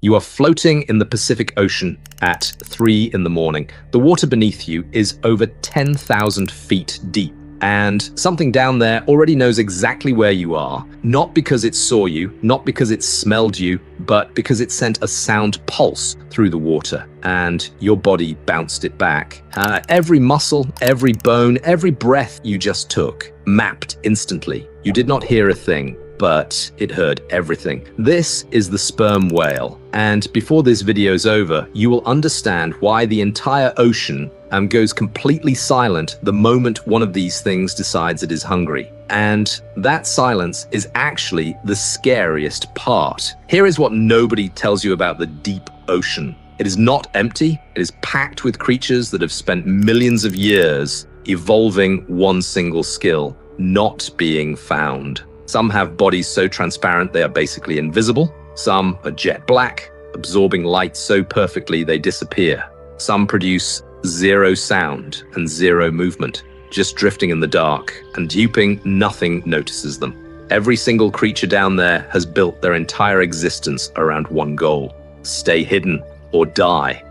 You are floating in the Pacific Ocean at 3 in the morning. The water beneath you is over 10,000 feet deep. And something down there already knows exactly where you are, not because it saw you, not because it smelled you, but because it sent a sound pulse through the water and your body bounced it back. Every muscle, every bone, every breath you just took mapped instantly. You did not hear a thing, but it heard everything. This is the sperm whale. And before this video is over, you will understand why the entire ocean goes completely silent the moment one of these things decides it is hungry. And that silence is actually the scariest part. Here is what nobody tells you about the deep ocean. It is not empty. It is packed with creatures that have spent millions of years evolving one single skill, not being found. Some have bodies so transparent they are basically invisible. Some are jet black, absorbing light so perfectly they disappear. Some produce zero sound and zero movement, just drifting in the dark and duping, nothing notices them. Every single creature down there has built their entire existence around one goal: stay hidden or die.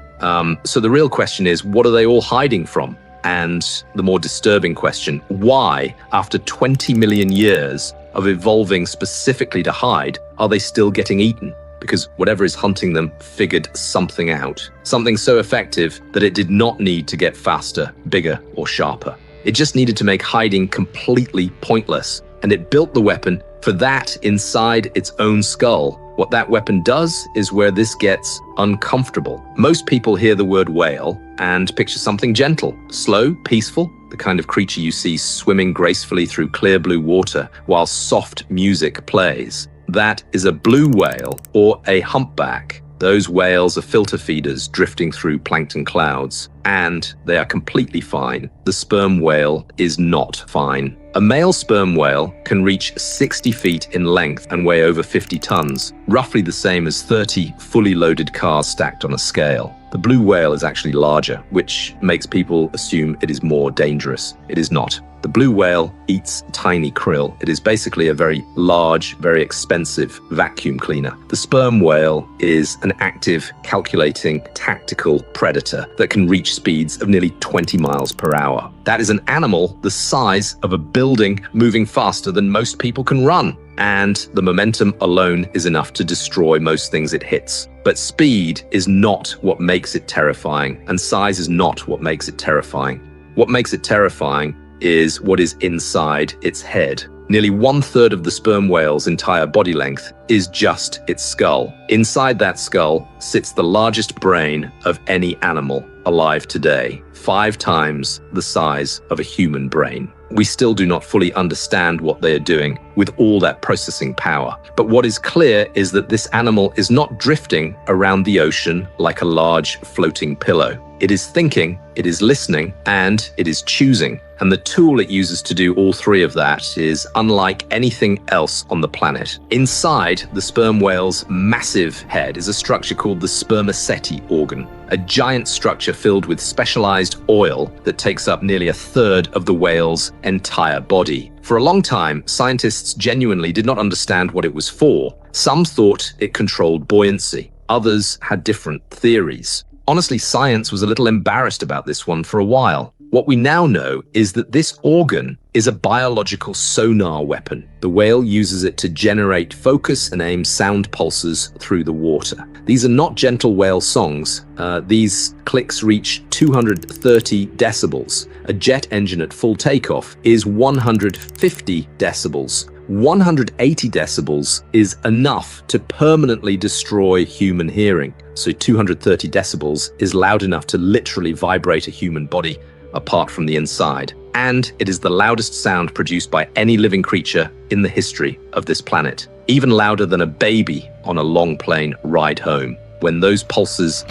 So the real question is, what are they all hiding from? And the more disturbing question, why, after 20 million years of evolving specifically to hide, are they still getting eaten? Because whatever is hunting them figured something out. Something so effective that it did not need to get faster, bigger, or sharper. It just needed to make hiding completely pointless. And it built the weapon for that inside its own skull. What that weapon does is where this gets uncomfortable. Most people hear the word whale and picture something gentle, slow, peaceful, the kind of creature you see swimming gracefully through clear blue water while soft music plays. That is a blue whale or a humpback. Those whales are filter feeders drifting through plankton clouds, and they are completely fine. The sperm whale is not fine. A male sperm whale can reach 60 feet in length and weigh over 50 tons, roughly the same as 30 fully loaded cars stacked on a scale. The blue whale is actually larger, which makes people assume it is more dangerous. It is not. The blue whale eats tiny krill. It is basically a very large, very expensive vacuum cleaner. The sperm whale is an active, calculating, tactical predator that can reach speeds of nearly 20 miles per hour. That is an animal the size of a building moving faster than most people can run. And the momentum alone is enough to destroy most things it hits. But speed is not what makes it terrifying, and size is not what makes it terrifying. What makes it terrifying is what is inside its head. Nearly 1/3 of the sperm whale's entire body length is just its skull. Inside that skull sits the largest brain of any animal alive today, 5 times the size of a human brain. We still do not fully understand what they are doing with all that processing power. But what is clear is that this animal is not drifting around the ocean like a large floating pillow. It is thinking, it is listening, and it is choosing. And the tool it uses to do all three of that is unlike anything else on the planet. Inside the sperm whale's massive head is a structure called the spermaceti organ, a giant structure filled with specialized oil that takes up nearly 1/3 of the whale's entire body. For a long time, scientists genuinely did not understand what it was for. Some thought it controlled buoyancy. Others had different theories. Honestly, science was a little embarrassed about this one for a while. What we now know is that this organ is a biological sonar weapon. The whale uses it to generate focus and aim sound pulses through the water. These are not gentle whale songs. These clicks reach 230 decibels. A jet engine at full takeoff is 150 decibels. 180 decibels is enough to permanently destroy human hearing. So 230 decibels is loud enough to literally vibrate a human body apart from the inside. And it is the loudest sound produced by any living creature in the history of this planet. Even louder than a baby on a long plane ride home. When those pulses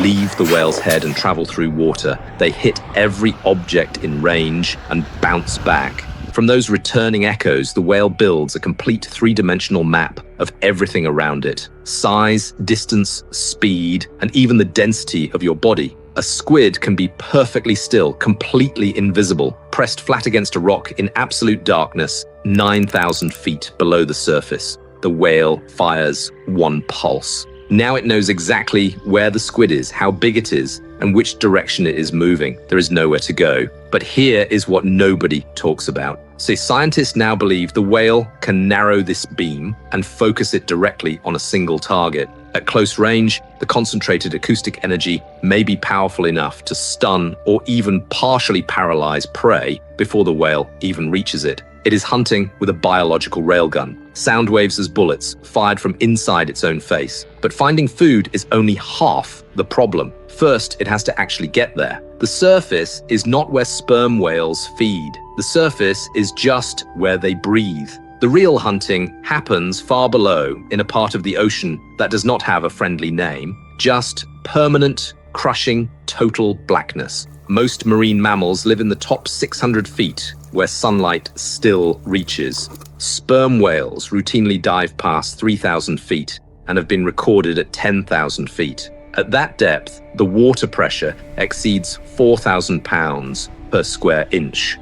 leave the whale's head and travel through water, they hit every object in range and bounce back. From those returning echoes, the whale builds a complete 3-dimensional map of everything around it. Size, distance, speed, and even the density of your body. A squid can be perfectly still, completely invisible, pressed flat against a rock in absolute darkness, 9,000 feet below the surface. The whale fires one pulse. Now it knows exactly where the squid is, how big it is, and which direction it is moving. There is nowhere to go. But here is what nobody talks about. So scientists now believe the whale can narrow this beam and focus it directly on a single target. At close range, the concentrated acoustic energy may be powerful enough to stun or even partially paralyze prey before the whale even reaches it. It is hunting with a biological railgun, sound waves as bullets fired from inside its own face. But finding food is only half the problem. First, it has to actually get there. The surface is not where sperm whales feed. The surface is just where they breathe. The real hunting happens far below, in a part of the ocean that does not have a friendly name, just permanent, crushing, total blackness. Most marine mammals live in the top 600 feet, where sunlight still reaches. Sperm whales routinely dive past 3,000 feet and have been recorded at 10,000 feet. At that depth, the water pressure exceeds 4,000 pounds per square inch,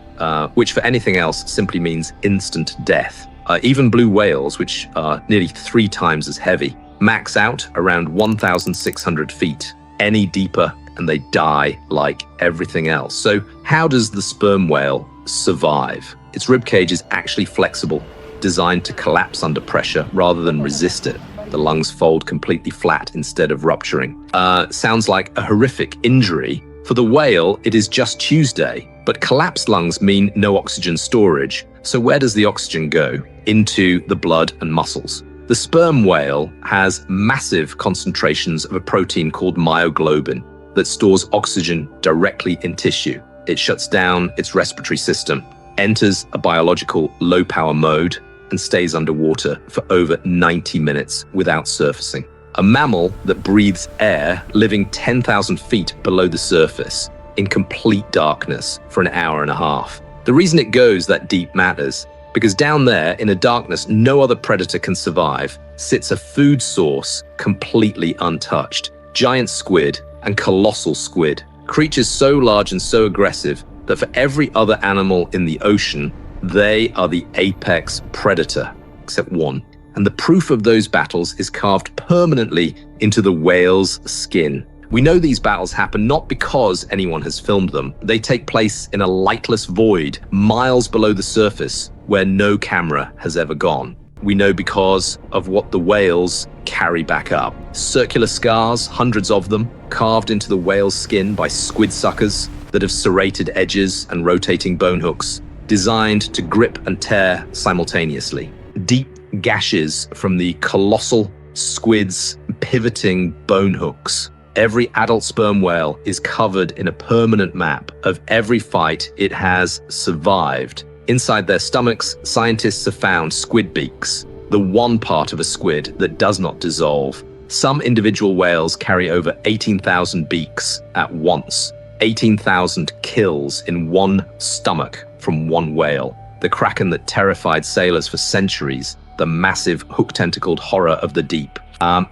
which for anything else simply means instant death. Even blue whales, which are nearly 3 times as heavy, max out around 1,600 feet. Any deeper and they die like everything else. So how does the sperm whale survive? Its ribcage is actually flexible, designed to collapse under pressure rather than resist it. The lungs fold completely flat instead of rupturing. Sounds like a horrific injury. For the whale, it is just Tuesday, but collapsed lungs mean no oxygen storage. So where does the oxygen go? Into the blood and muscles. The sperm whale has massive concentrations of a protein called myoglobin that stores oxygen directly in tissue. It shuts down its respiratory system, enters a biological low-power mode, and stays underwater for over 90 minutes without surfacing. A mammal that breathes air living 10,000 feet below the surface in complete darkness for an hour and a half. The reason it goes that deep matters, because down there in a darkness no other predator can survive, sits a food source completely untouched. Giant squid and colossal squid, creatures so large and so aggressive that for every other animal in the ocean, they are the apex predator, except one. And the proof of those battles is carved permanently into the whale's skin. We know these battles happen not because anyone has filmed them. They take place in a lightless void, miles below the surface, where no camera has ever gone. We know because of what the whales carry back up. Circular scars, hundreds of them, carved into the whale's skin by squid suckers that have serrated edges and rotating bone hooks, designed to grip and tear simultaneously. Deep gashes from the colossal squid's pivoting bone hooks. Every adult sperm whale is covered in a permanent map of every fight it has survived. Inside their stomachs, scientists have found squid beaks, the one part of a squid that does not dissolve. Some individual whales carry over 18,000 beaks at once. 18,000 kills in one stomach from one whale. The kraken that terrified sailors for centuries, the massive hook-tentacled horror of the deep,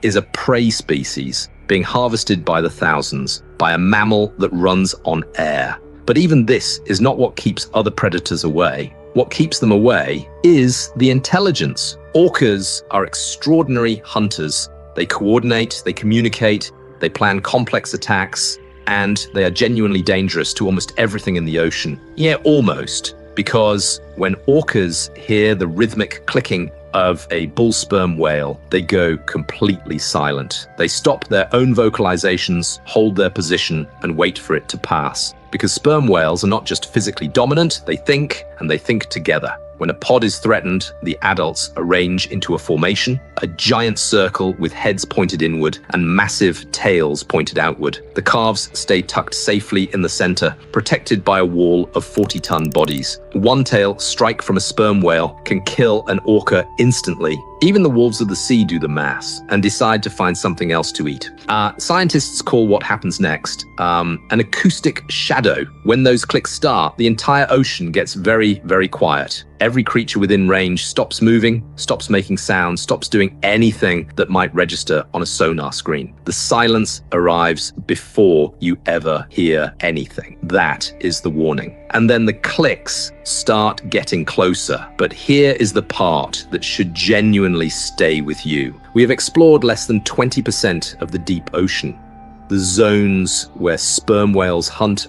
is a prey species being harvested by the thousands by a mammal that runs on air. But even this is not what keeps other predators away. What keeps them away is the intelligence. Orcas are extraordinary hunters. They coordinate, they communicate, they plan complex attacks, and they are genuinely dangerous to almost everything in the ocean. Yeah, almost. Because when orcas hear the rhythmic clicking of a bull sperm whale, they go completely silent. They stop their own vocalizations, hold their position, and wait for it to pass. Because sperm whales are not just physically dominant, they think, and they think together. When a pod is threatened, the adults arrange into a formation, a giant circle with heads pointed inward and massive tails pointed outward. The calves stay tucked safely in the center, protected by a wall of 40-ton bodies. One tail strike from a sperm whale can kill an orca instantly. Even the wolves of the sea do the maths and decide to find something else to eat. Scientists call what happens next an acoustic shadow. When those clicks start, the entire ocean gets very, very quiet. Every creature within range stops moving, stops making sound, stops doing anything that might register on a sonar screen. The silence arrives before you ever hear anything. That is the warning. And then the clicks start getting closer. But here is the part that should genuinely genuinely stay with you. We have explored less than 20% of the deep ocean. The zones where sperm whales hunt,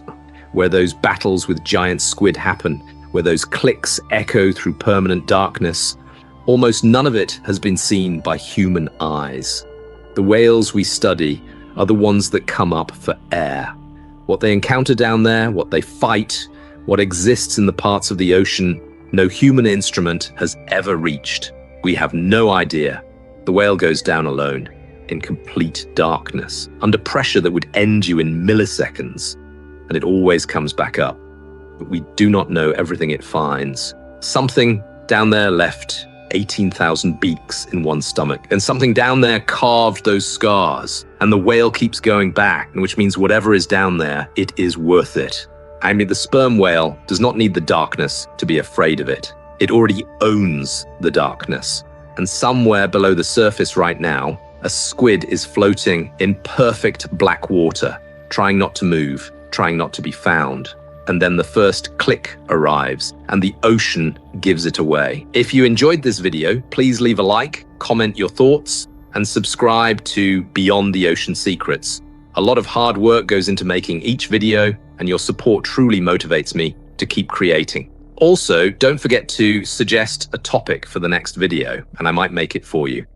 where those battles with giant squid happen, where those clicks echo through permanent darkness. Almost none of it has been seen by human eyes. The whales we study are the ones that come up for air. What they encounter down there, what they fight, what exists in the parts of the ocean no human instrument has ever reached. We have no idea. The whale goes down alone, in complete darkness, under pressure that would end you in milliseconds, and it always comes back up. But we do not know everything it finds. Something down there left 18,000 beaks in one stomach, and something down there carved those scars, and the whale keeps going back, which means whatever is down there, it is worth it. I mean, the sperm whale does not need the darkness to be afraid of it. It already owns the darkness. And somewhere below the surface right now, a squid is floating in perfect black water, trying not to move, trying not to be found. And then the first click arrives, and the ocean gives it away. If you enjoyed this video, please leave a like, comment your thoughts, and subscribe to Beyond the Ocean Secrets. A lot of hard work goes into making each video, and your support truly motivates me to keep creating. Also, don't forget to suggest a topic for the next video, and I might make it for you.